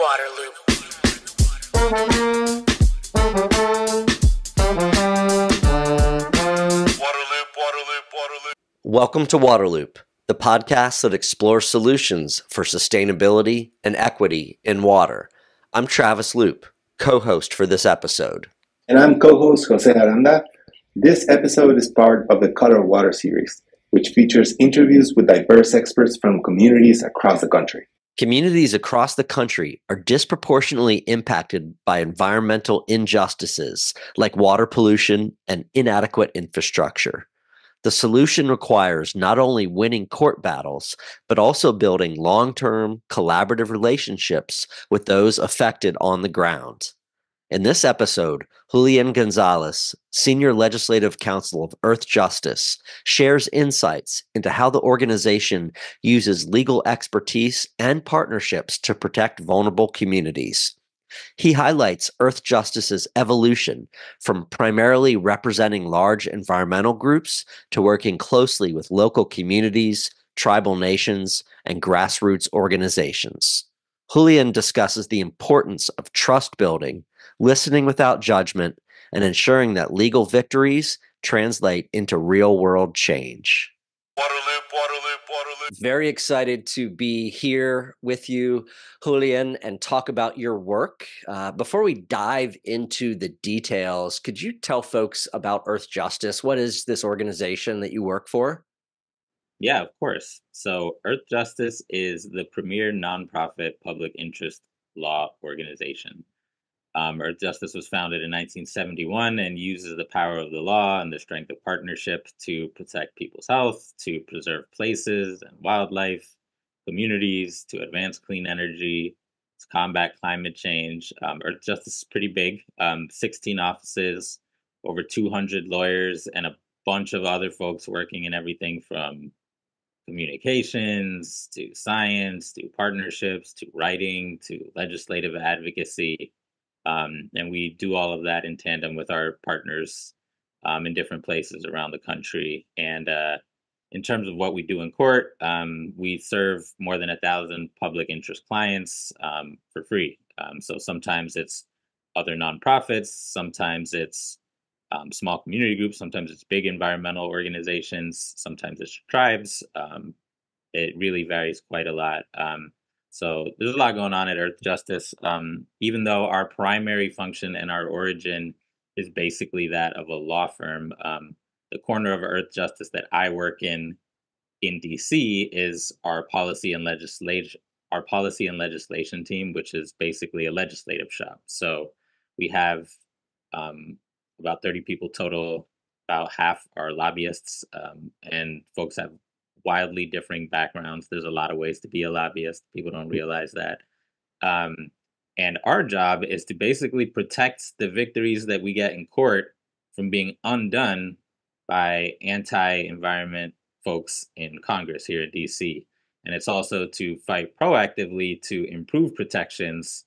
Waterloop. Welcome to Waterloop, the podcast that explores solutions for sustainability and equity in water. I'm Travis Loop, co-host for this episode. And I'm co-host Jose Aranda. This episode is part of the Color Water series, which features interviews with diverse experts from communities across the country. Communities across the country are disproportionately impacted by environmental injustices like water pollution and inadequate infrastructure. The solution requires not only winning court battles, but also building long-term collaborative relationships with those affected on the ground. In this episode, Julian Gonzalez, Senior Legislative Counsel of Earthjustice, shares insights into how the organization uses legal expertise and partnerships to protect vulnerable communities. He highlights Earthjustice's evolution from primarily representing large environmental groups to working closely with local communities, tribal nations, and grassroots organizations. Julian discusses the importance of trust building, listening without judgment, and ensuring that legal victories translate into real-world change. Waterloop. Very excited to be here with you, Julian, and talk about your work. Before we dive into the details, could you tell folks about Earthjustice? What is this organization that you work for? Yeah, of course. So Earthjustice is the premier nonprofit public interest law organization. Earthjustice was founded in 1971 and uses the power of the law and the strength of partnership to protect people's health, to preserve places and wildlife, communities, to advance clean energy, to combat climate change. Earthjustice is pretty big, 16 offices, over 200 lawyers, and a bunch of other folks working in everything from communications to science to partnerships to writing to legislative advocacy. And we do all of that in tandem with our partners in different places around the country. And in terms of what we do in court, we serve more than 1,000 public interest clients for free. So sometimes it's other nonprofits, sometimes it's small community groups, sometimes it's big environmental organizations, sometimes it's tribes. It really varies quite a lot. So there's a lot going on at Earthjustice. Even though our primary function and our origin is basically that of a law firm, the corner of Earthjustice that I work in DC is our policy and legislation team, which is basically a legislative shop. So we have about 30 people total. About half are lobbyists, and folks have wildly differing backgrounds. There's a lot of ways to be a lobbyist. People don't realize that. And our job is to basically protect the victories that we get in court from being undone by anti-environment folks in Congress here in DC. And it's also to fight proactively to improve protections,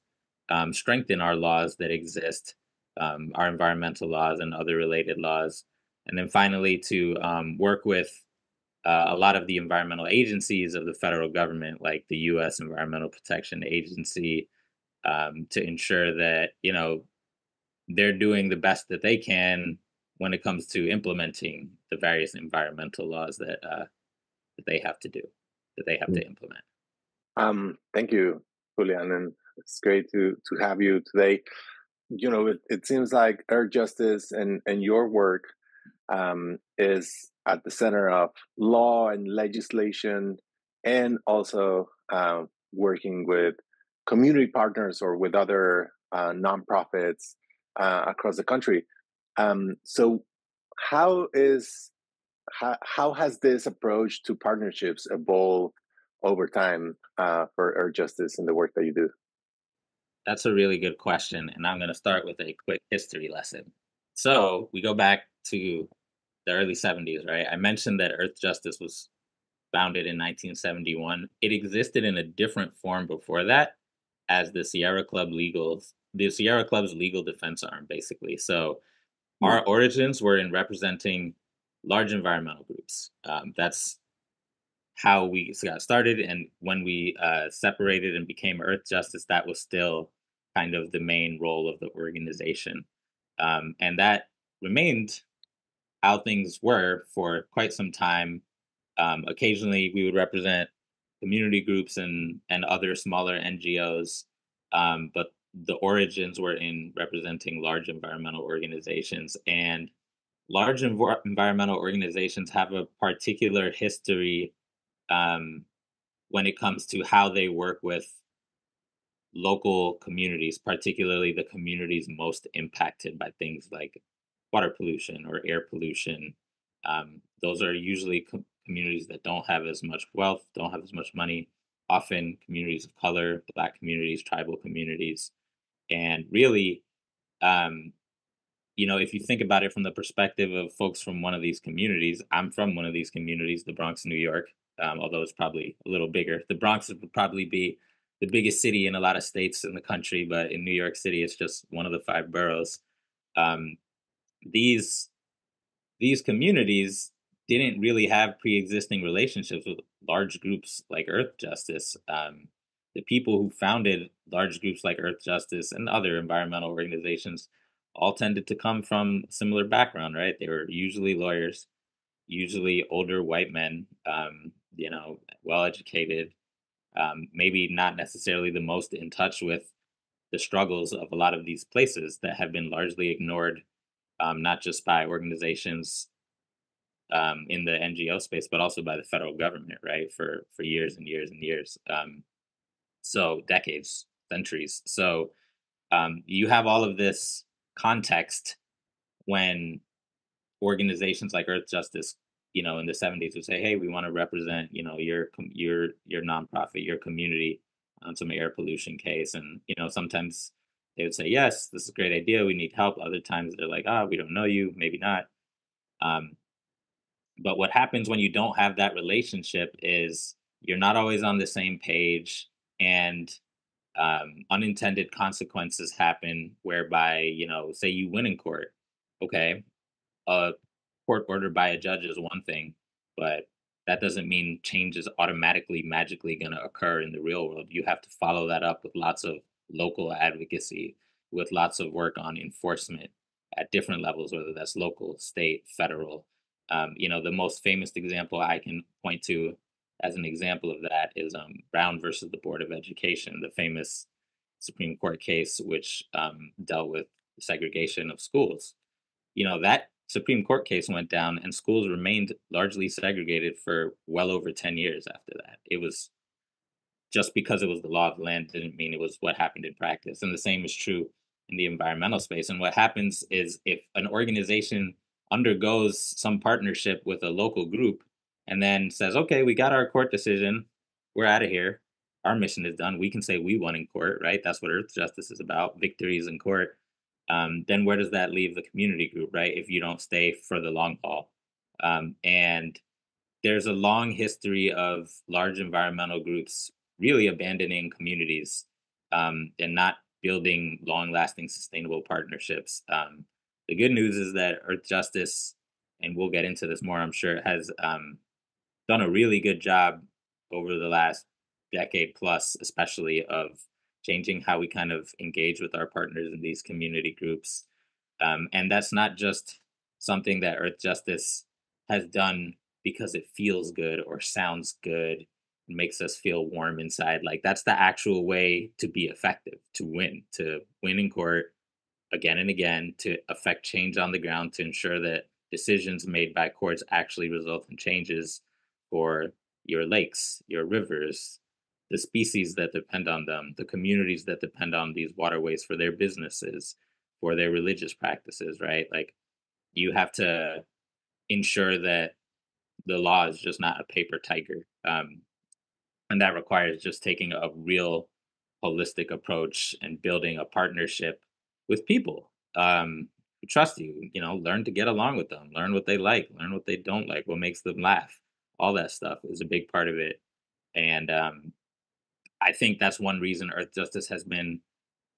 strengthen our laws that exist, our environmental laws and other related laws. And then finally to work with a lot of the environmental agencies of the federal government, like the U.S. Environmental Protection Agency, to ensure that, they're doing the best that they can when it comes to implementing the various environmental laws that they have to do, that they have to implement. Thank you, Julian, and it's great to have you today. It seems like Earthjustice and your work is at the center of law and legislation, and also working with community partners or with other nonprofits across the country. So how has this approach to partnerships evolved over time for Earthjustice and the work that you do? That's a really good question, and I'm going to start with a quick history lesson. So we go back to the early 70s, right? I mentioned that Earthjustice was founded in 1971. It existed in a different form before that as the Sierra Club's legal defense arm, basically. So our origins were in representing large environmental groups. That's how we got started, and when we separated and became Earth Justice, that was still kind of the main role of the organization, and that remained how things were for quite some time. Occasionally, we would represent community groups and other smaller NGOs, but the origins were in representing large environmental organizations. And large environmental organizations have a particular history um, when it comes to how they work with local communities, particularly the communities most impacted by things like water pollution or air pollution. Those are usually communities that don't have as much wealth, don't have as much money, often communities of color, Black communities, tribal communities. And really, um, if you think about it from the perspective of folks from one of these communities, I'm from one of these communities, the Bronx, New York, although it's probably a little bigger. The Bronx would probably be the biggest city in a lot of states in the country, but in New York City, it's just one of the five boroughs. Um, these these communities didn't really have pre-existing relationships with large groups like Earth Justice. The people who founded large groups like Earth Justice and other environmental organizations all tended to come from similar background, right? They were usually lawyers, usually older white men, well educated, maybe not necessarily the most in touch with the struggles of a lot of these places that have been largely ignored, not just by organizations in the NGO space, but also by the federal government, right? For years and years and years, so decades, centuries. So you have all of this context when organizations like Earth Justice, in the '70s would say, "Hey, we want to represent, your nonprofit, your community on some air pollution case," and sometimes they would say, "Yes, this is a great idea. We need help." Other times they're like, "Ah, we don't know you, maybe not." Um, But what happens when you don't have that relationship is you're not always on the same page, and unintended consequences happen whereby, say you win in court. Okay, a court order by a judge is one thing, but that doesn't mean change is automatically magically going to occur in the real world. You have to follow that up with lots of local advocacy, with lots of work on enforcement at different levels, whether that's local, state, federal. The most famous example I can point to as an example of that is Brown versus the Board of Education, the famous Supreme Court case which dealt with segregation of schools. That Supreme Court case went down and schools remained largely segregated for well over 10 years after that. It was just because it was the law of the land didn't mean it was what happened in practice. And the same is true in the environmental space. And what happens is if an organization undergoes some partnership with a local group and then says, okay, we got our court decision, we're out of here, our mission is done, we can say we won in court, right? That's what Earth Justice is about, victories in court. Then where does that leave the community group, right? If you don't stay for the long haul. And there's a long history of large environmental groups really abandoning communities, and not building long lasting sustainable partnerships. The good news is that Earth Justice, and we'll get into this more, I'm sure, has done a really good job over the last decade plus, especially of changing how we kind of engage with our partners in these community groups. And that's not just something that Earth Justice has done because it feels good or sounds good, makes us feel warm inside. Like that's the actual way to be effective, to win in court again and again, to affect change on the ground, to ensure that decisions made by courts actually result in changes for your lakes, your rivers, the species that depend on them, the communities that depend on these waterways for their businesses, for their religious practices, right? Like you have to ensure that the law is just not a paper tiger. And that requires just taking a real holistic approach and building a partnership with people who trust you. Learn to get along with them, learn what they like, learn what they don't like, what makes them laugh. All that stuff is a big part of it. And I think that's one reason Earth Justice has been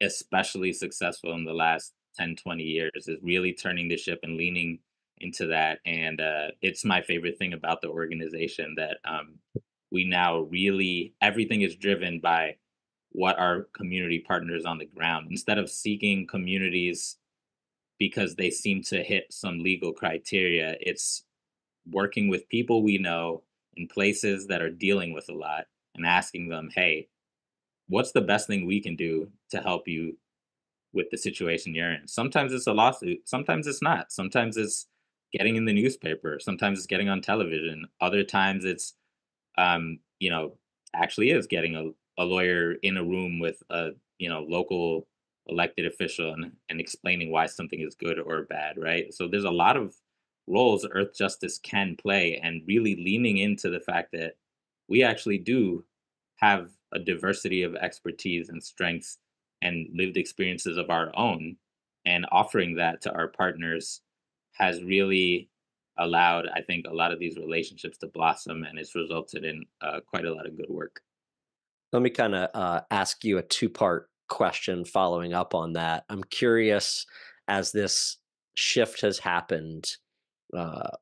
especially successful in the last 10, 20 years, is really turning the ship and leaning into that. And it's my favorite thing about the organization that we now really, everything is driven by what our community partners on the ground. Instead of seeking communities because they seem to hit some legal criteria, it's working with people we know in places that are dealing with a lot and asking them, hey, what's the best thing we can do to help you with the situation you're in? Sometimes it's a lawsuit, sometimes it's not. Sometimes it's getting in the newspaper, sometimes it's getting on television, other times it's you know, actually is getting a lawyer in a room with a, local elected official and explaining why something is good or bad, right? So there's a lot of roles Earth Justice can play, and really leaning into the fact that we actually do have a diversity of expertise and strengths and lived experiences of our own, and offering that to our partners has really allowed, I think, a lot of these relationships to blossom, and it's resulted in quite a lot of good work. Let me kind of ask you a two-part question following up on that. I'm curious, as this shift has happened,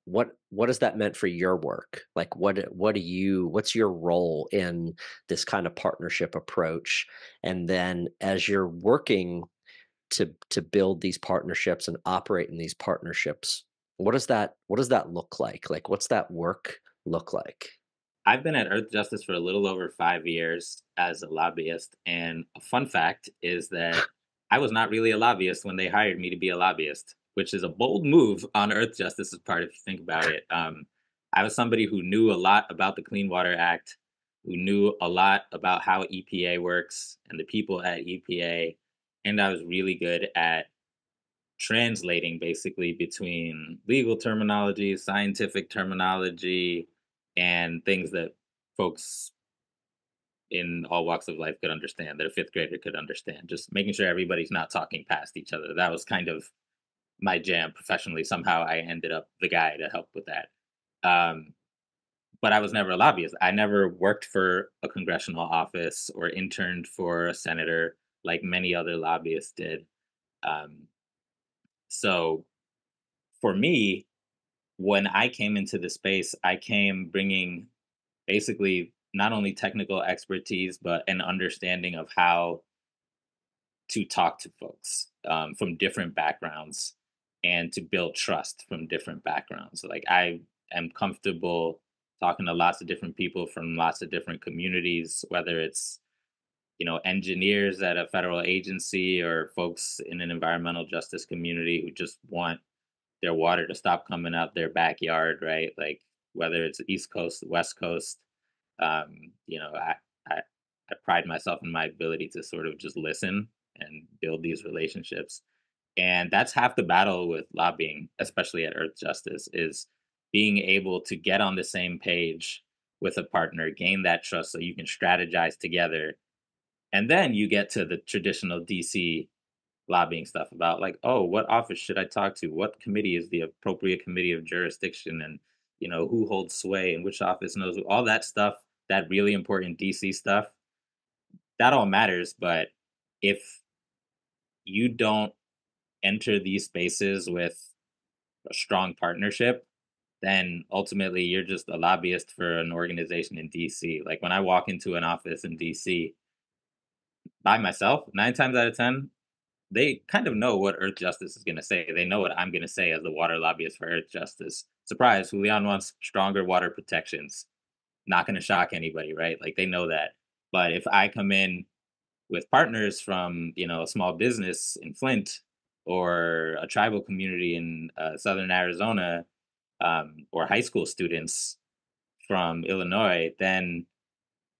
what has that meant for your work? Like, what's your role in this kind of partnership approach? And then, as you're working to build these partnerships and operate in these partnerships, what does that look like? Like, what's that work look like? I've been at Earth Justice for a little over 5 years as a lobbyist. And a fun fact is that I was not really a lobbyist when they hired me to be a lobbyist, which is a bold move on Earth Justice's part, if you think about it. I was somebody who knew a lot about the Clean Water Act, who knew a lot about how EPA works and the people at EPA. And I was really good at translating basically between legal terminology, scientific terminology, and things that folks in all walks of life could understand, that a fifth grader could understand. Just making sure everybody's not talking past each other. That was kind of my jam professionally. Somehow I ended up the guy to help with that. Um, but I was never a lobbyist. I never worked for a congressional office or interned for a senator like many other lobbyists did. Um, so for me, when I came into the space, I came bringing basically not only technical expertise, but an understanding of how to talk to folks from different backgrounds and to build trust from different backgrounds. Like, I am comfortable talking to lots of different people from lots of different communities, whether it's, engineers at a federal agency or folks in an environmental justice community who just want their water to stop coming out their backyard, right? Like, whether it's East Coast, West Coast, I I pride myself in my ability to sort of just listen and build these relationships. And that's half the battle with lobbying, especially at Earth Justice, is being able to get on the same page with a partner, gain that trust so you can strategize together. And then you get to the traditional DC lobbying stuff about, like, oh, what office should I talk to? What committee is the appropriate committee of jurisdiction? And, who holds sway and which office knows all that stuff, that really important DC stuff, that all matters. But if you don't enter these spaces with a strong partnership, then ultimately you're just a lobbyist for an organization in DC. Like, when I walk into an office in DC by myself, 9 times out of 10, they kind of know what Earth Justice is going to say. They know what I'm going to say as the water lobbyist for Earth Justice. Surprise, Julian wants stronger water protections. Not going to shock anybody, right? Like, they know that. But if I come in with partners from, a small business in Flint or a tribal community in southern Arizona, or high school students from Illinois, then,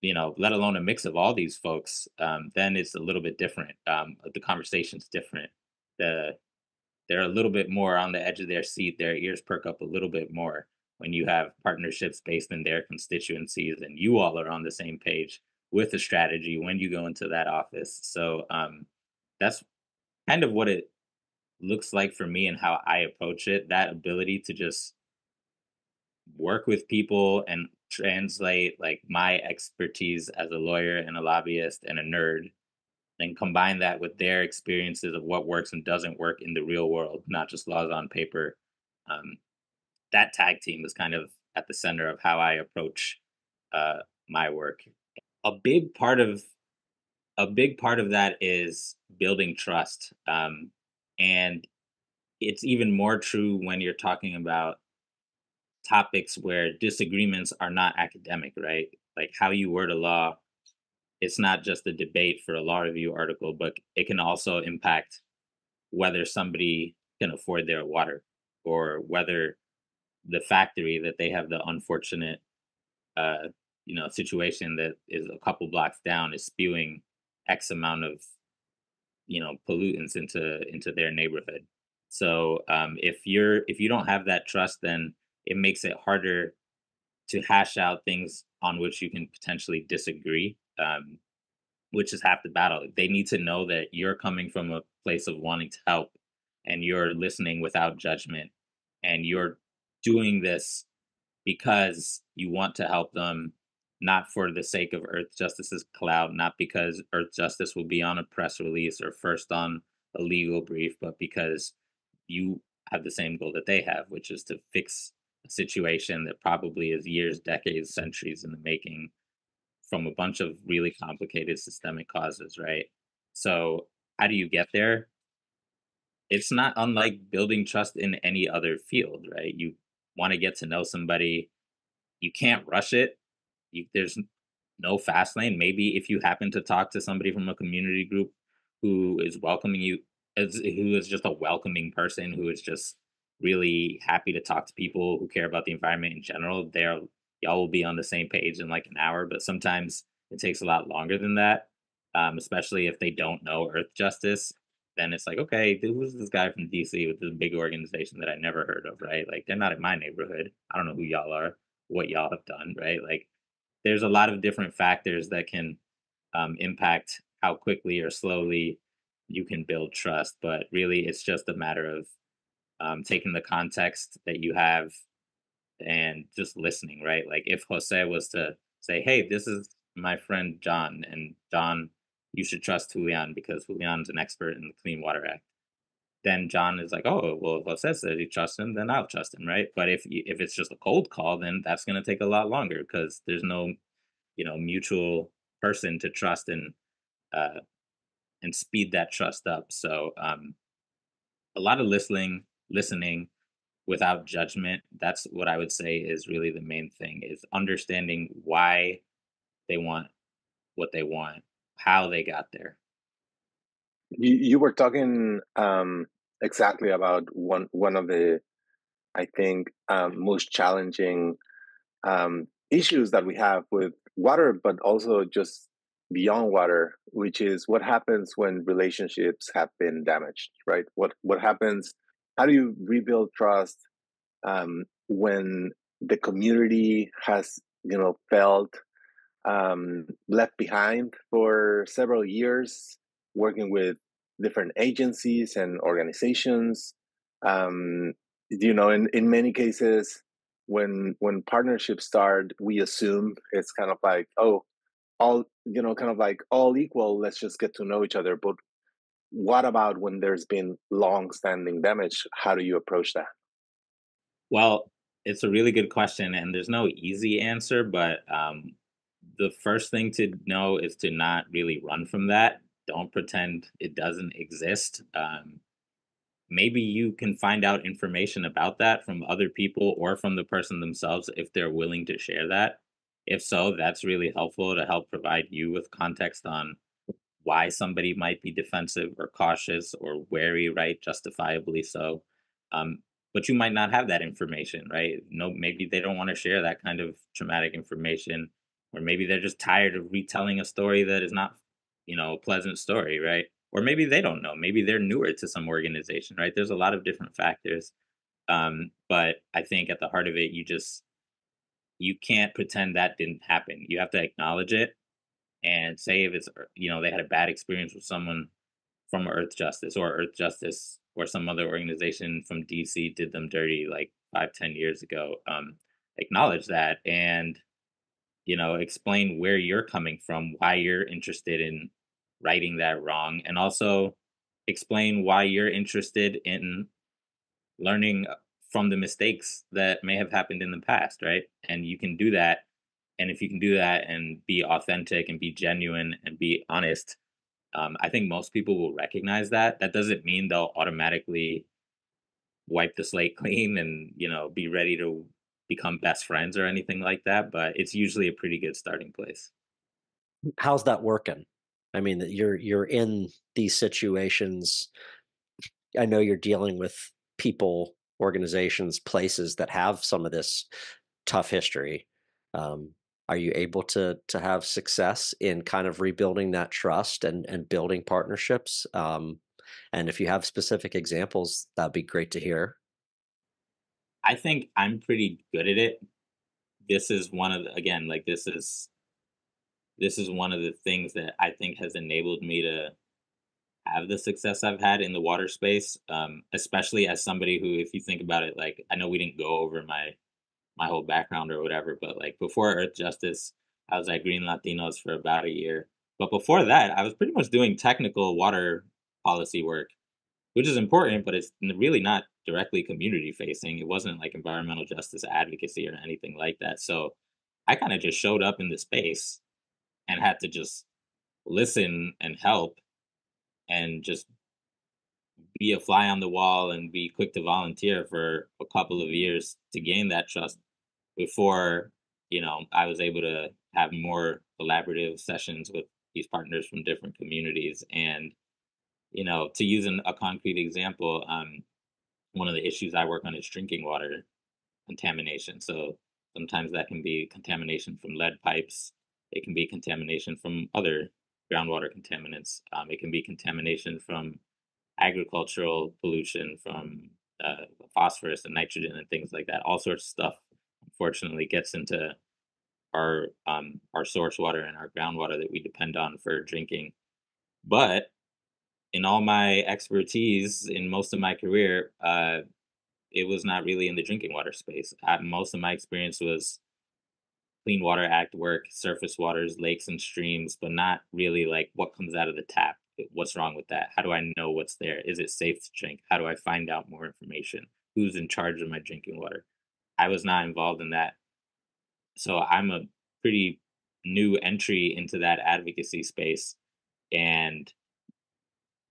let alone a mix of all these folks, then it's a little bit different. The conversation's different. The They're a little bit more on the edge of their seat. Their ears perk up a little bit more when you have partnerships based in their constituencies and you all are on the same page with a strategy when you go into that office. So that's kind of what it looks like for me and how I approach it. That ability to just work with people and translate, like, my expertise as a lawyer and a lobbyist and a nerd, and combine that with their experiences of what works and doesn't work in the real world, not just laws on paper. Um, that tag team is kind of at the center of how I approach uh, my work. A big part of a big part of that is building trust, and it's even more true when you're talking about topics where disagreements are not academic, right? Like how you word a law, it's not just a debate for a law review article, but it can also impact whether somebody can afford their water, or whether the factory that they have the unfortunate uh situation that is a couple blocks down is spewing x amount of pollutants into their neighborhood. So if you don't have that trust, then it makes it harder to hash out things on which you can potentially disagree, which is half the battle. They need to know that you're coming from a place of wanting to help, and you're listening without judgment, and you're doing this because you want to help them, not for the sake of Earth Justice's clout, not because Earth Justice will be on a press release or first on a legal brief, but because you have the same goal that they have, which is to fix a situation that probably is years, decades, centuries in the making, from a bunch of really complicated systemic causes, right? So, how do you get there? It's not unlike building trust in any other field, right? You want to get to know somebody, you can't rush it. There's no fast lane. Maybe if you happen to talk to somebody from a community group who is welcoming you, who is just a welcoming person, who is just really happy to talk to people who care about the environment in general, y'all will be on the same page in like an hour. But sometimes it takes a lot longer than that, especially if they don't know Earth Justice. Then it's like, okay, who's this guy from DC with this big organization that I never heard of, right? Like, they're not in my neighborhood. I don't know who y'all are, what y'all have done, right? Like, there's a lot of different factors that can impact how quickly or slowly you can build trust. But really, it's just a matter of taking the context that you have and just listening, right? Like if Jose was to say, "Hey, this is my friend John, and John, you should trust Julian because Julian's an expert in the Clean Water Act." Then John is like, "Oh, well, if Jose said he trusts him, then I'll trust him, right?" But if it's just a cold call, then that's going to take a lot longer because there's no mutual person to trust uh, and speed that trust up. So a lot of listening without judgment. That's what I would say is really the main thing: is understanding why they want what they want, how they got there. You were talking exactly about one of the, I think, most challenging issues that we have with water, but also just beyond water, which is what happens when relationships have been damaged, right? What happens? How do you rebuild trust when the community has, felt left behind for several years, working with different agencies and organizations. In many cases, when partnerships start, we assume it's kind of like, oh, all kind of like all equal. Let's just get to know each other. But what about when there's been long-standing damage? How do you approach that? Well, it's a really good question, and there's no easy answer, but the first thing to know is to not really run from that. Don't pretend it doesn't exist. Maybe you can find out information about that from other people or from the person themselves if they're willing to share that. If so, that's really helpful to help provide you with context on why somebody might be defensive or cautious or wary, right? Justifiably so. Um, but you might not have that information, right? No, maybe they don't want to share that kind of traumatic information, or maybe they're just tired of retelling a story that is not, a pleasant story, right? Or maybe they don't know. Maybe they're newer to some organization, right? There's a lot of different factors. But I think at the heart of it, you can't pretend that didn't happen. You have to acknowledge it and say if it's they had a bad experience with someone from Earth Justice, or Earth Justice or some other organization from DC did them dirty like 5-10 years ago. Acknowledge that, and explain where you're coming from, why you're interested in righting that wrong, and also explain why you're interested in learning from the mistakes that may have happened in the past, right? And you can do that And if you can do that and be authentic and be genuine and be honest, I think most people will recognize that. That doesn't mean they'll automatically wipe the slate clean and, be ready to become best friends or anything like that. But it's usually a pretty good starting place. How's that working? I mean, that you're in these situations. I know you're dealing with people, organizations, places that have some of this tough history. Um, are you able to have success in kind of rebuilding that trust and building partnerships? And if you have specific examples, that'd be great to hear. I think I'm pretty good at it. This is one of the, again, like this is one of the things that I think has enabled me to have the success I've had in the water space. Especially as somebody who, if you think about it, like I know we didn't go over my whole background or whatever, but like before Earth Justice, I was at Green Latinos for about a year. But before that, I was pretty much doing technical water policy work, which is important, but it's really not directly community facing. It wasn't like environmental justice advocacy or anything like that. So I kind of just showed up in the space and had to just listen and help and just be a fly on the wall and be quick to volunteer for a couple of years to gain that trust before I was able to have more collaborative sessions with these partners from different communities. And to use a concrete example, one of the issues I work on is drinking water contamination. So sometimes that can be contamination from lead pipes. It can be contamination from other groundwater contaminants. It can be contamination from agricultural pollution, from phosphorus and nitrogen and things like that. All sorts of stuff, unfortunately, gets into our source water and our groundwater that we depend on for drinking. But in all my expertise in most of my career, it was not really in the drinking water space. Most of my experience was Clean Water Act work, surface waters, lakes and streams, but not really like what comes out of the tap. What's wrong with that? How do I know what's there? Is it safe to drink? How do I find out more information? Who's in charge of my drinking water? I was not involved in that. So I'm a pretty new entry into that advocacy space. And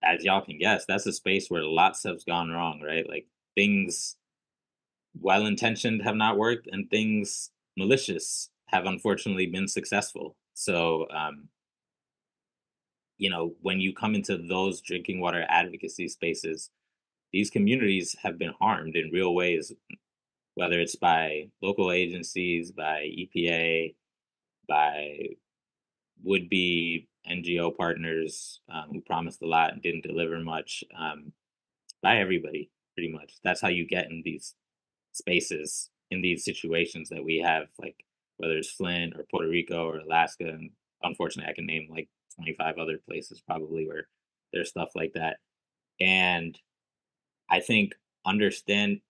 as y'all can guess, that's a space where lots has gone wrong, right? Like things well intentioned have not worked, and things malicious have unfortunately been successful. So, when you come into those drinking water advocacy spaces, these communities have been harmed in real ways, whether it's by local agencies, by EPA, by would be NGO partners who promised a lot and didn't deliver much, by everybody, pretty much. That's how you get in these spaces, in these situations that we have, like whether it's Flint or Puerto Rico or Alaska. And unfortunately, I can name like 25 other places probably where there's stuff like that. And I think understand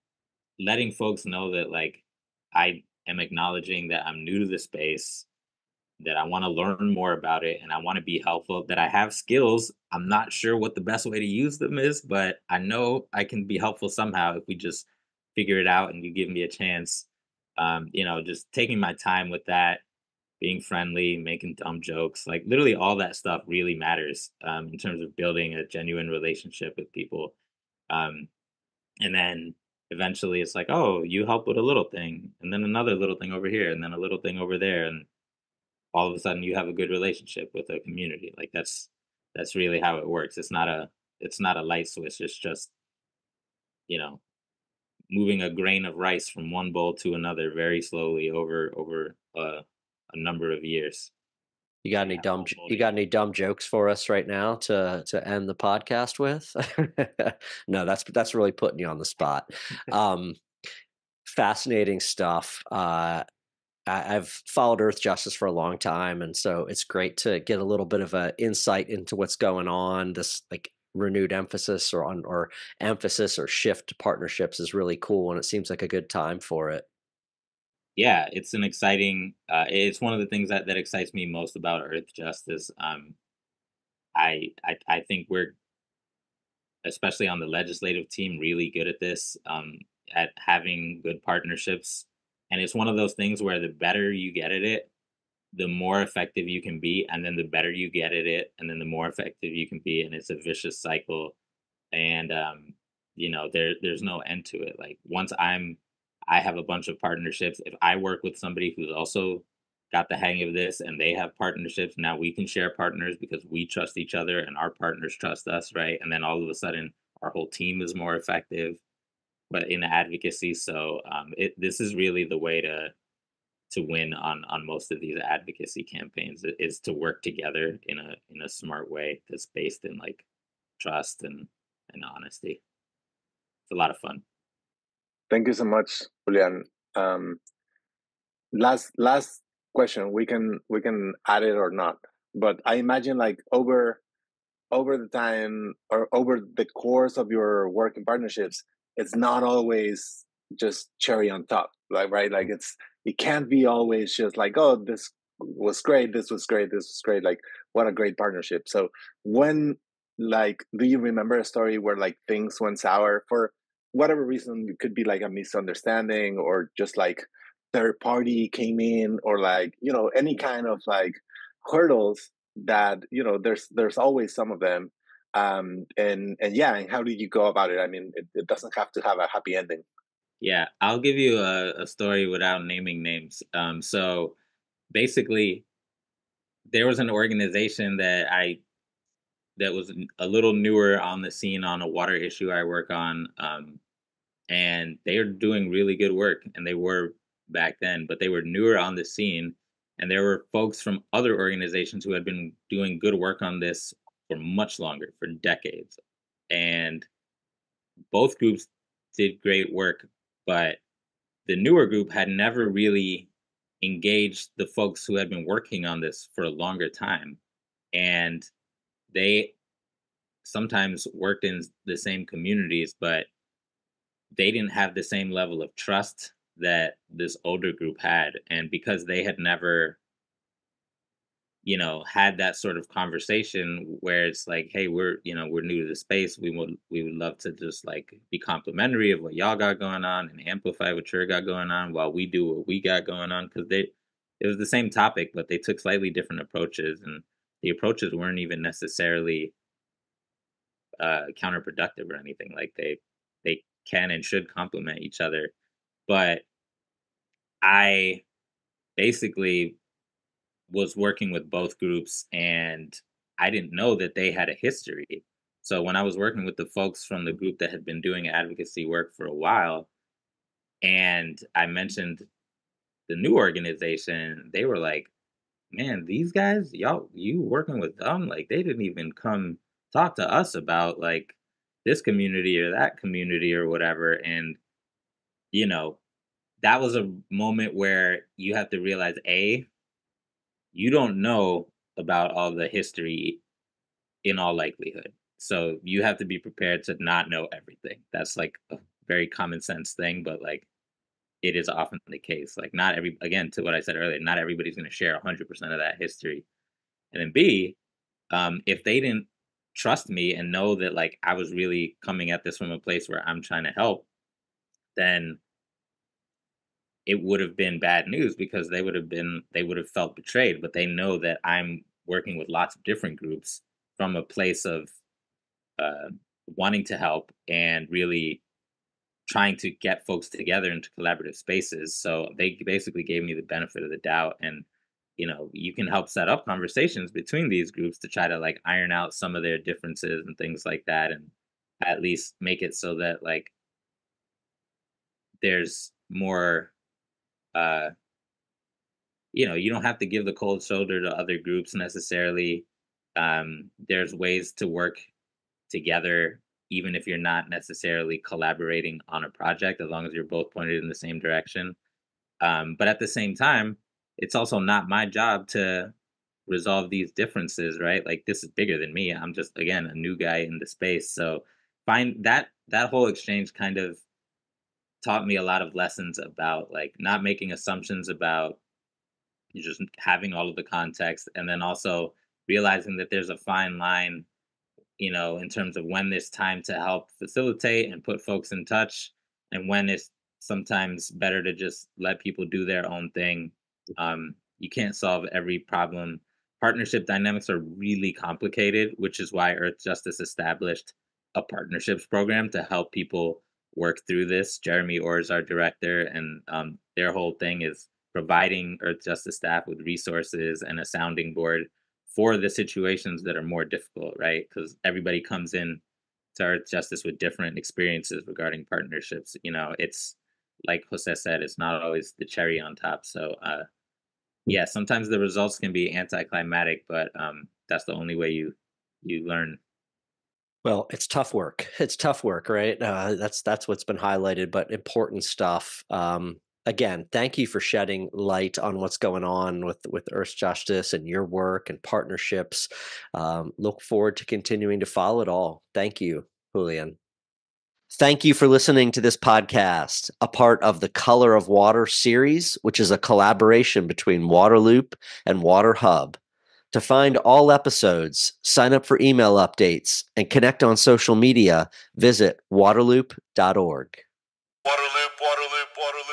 letting folks know that like I am acknowledging that I'm new to the space, that I want to learn more about it and I want to be helpful, that I have skills. I'm not sure what the best way to use them is, but I know I can be helpful somehow if we just figure it out and you give me a chance. Just taking my time with that, being friendly, making dumb jokes, like literally all that stuff really matters in terms of building a genuine relationship with people. Um, and then eventually it's like, oh, you help with a little thing, and then another little thing over here, and then a little thing over there. And all of a sudden you have a good relationship with a community. Like that's really how it works. It's not a light switch. It's just, you know, moving a grain of rice from one bowl to another very slowly over a number of years. You got And any that whole you got any dumb jokes for us right now to end the podcast with? No, that's really putting you on the spot. Um, Fascinating stuff. I've followed Earth Justice for a long time, and so it's great to get a little bit of a insight into what's going on. This like renewed emphasis or emphasis or shift to partnerships is really cool, and it seems like a good time for it. Yeah, it's an exciting it's one of the things that excites me most about Earth Justice. I think we're, especially on the legislative team, really good at this, at having good partnerships. And it's one of those things where the better you get at it, the more effective you can be, and then the better you get at it, and then the more effective you can be, and it's a vicious cycle. And there's no end to it. Like once I have a bunch of partnerships. If I work with somebody who's also got the hang of this and they have partnerships, now we can share partners because we trust each other and our partners trust us, right? And then all of a sudden our whole team is more effective, but in advocacy. So this is really the way to win on most of these advocacy campaigns, is to work together in a smart way that's based in like trust and honesty. It's a lot of fun. Thank you so much, Julian. Um, last question. We can add it or not, but I imagine like over the time or over the course of your working partnerships, it's not always just cherry on top, like right? Like it can't be always just like, oh, this was great, this was great, this was great. Like what a great partnership. So when like do you remember a story where like things went sour for whatever reason? It could be like a misunderstanding or just like third party came in or like, any kind of like hurdles that there's always some of them, and yeah, and how did you go about it? I mean, it doesn't have to have a happy ending. Yeah, I'll give you a story without naming names. So basically, there was an organization that was a little newer on the scene on a water issue I work on, and they are doing really good work, and they were back then, but they were newer on the scene, and there were folks from other organizations who had been doing good work on this for much longer, for decades, and both groups did great work, but the newer group had never really engaged the folks who had been working on this for a longer time. And they sometimes worked in the same communities, but they didn't have the same level of trust that this older group had. And because they had never had that sort of conversation where it's like, hey, we're new to the space, we would love to just like be complimentary of what y'all got going on and amplify what you got going on while we do what we got going on, because it was the same topic, but they took slightly different approaches, and the approaches weren't even necessarily counterproductive or anything. Like they can and should complement each other. But I basically was working with both groups, and I didn't know that they had a history. So when I was working with the folks from the group that had been doing advocacy work for a while, and I mentioned the new organization, they were like, "Man, these guys, you working with them? Like they didn't even come talk to us about like this community or that community or whatever." And you know, that was a moment where you have to realize, A, you don't know about all the history in all likelihood. So you have to be prepared to not know everything. That's like a very common sense thing, but like it is often the case. Like not every, again, to what I said earlier, not everybody's going to share 100% of that history. And then B, if they didn't trust me and know that like I was really coming at this from a place where I'm trying to help, then it would have been bad news because they would have felt betrayed. But they know that I'm working with lots of different groups from a place of uh, wanting to help and really trying to get folks together into collaborative spaces. So they basically gave me the benefit of the doubt. And you can help set up conversations between these groups to try to like iron out some of their differences and things like that, and at least make it so that like there's more uh you don't have to give the cold shoulder to other groups necessarily. There's ways to work together, even if you're not necessarily collaborating on a project, as long as you're both pointed in the same direction. But at the same time, it's also not my job to resolve these differences, right? Like this is bigger than me. I'm just again a new guy in the space. So find that whole exchange kind of taught me a lot of lessons about like not making assumptions about just having all of the context, and then also realizing that there's a fine line, in terms of when it's time to help facilitate and put folks in touch, and when it's sometimes better to just let people do their own thing. You can't solve every problem. Partnership dynamics are really complicated, which is why Earth Justice established a partnerships program to help people work through this. Jeremy Orr is our director, and their whole thing is providing Earth Justice staff with resources and a sounding board for the situations that are more difficult, right? Because everybody comes in to Earth Justice with different experiences regarding partnerships. It's like Jose said, it's not always the cherry on top. So, yeah, sometimes the results can be anticlimactic, but that's the only way you learn. Well, it's tough work. It's tough work, right? That's what's been highlighted, but important stuff. Again, thank you for shedding light on what's going on with Earth Justice and your work and partnerships. Look forward to continuing to follow it all. Thank you, Julian. Thank you for listening to this podcast, a part of the Color of Water series, which is a collaboration between Waterloop and Water Hub. To find all episodes, sign up for email updates, and connect on social media, visit waterloop.org. Waterloop, Waterloop, Waterloop.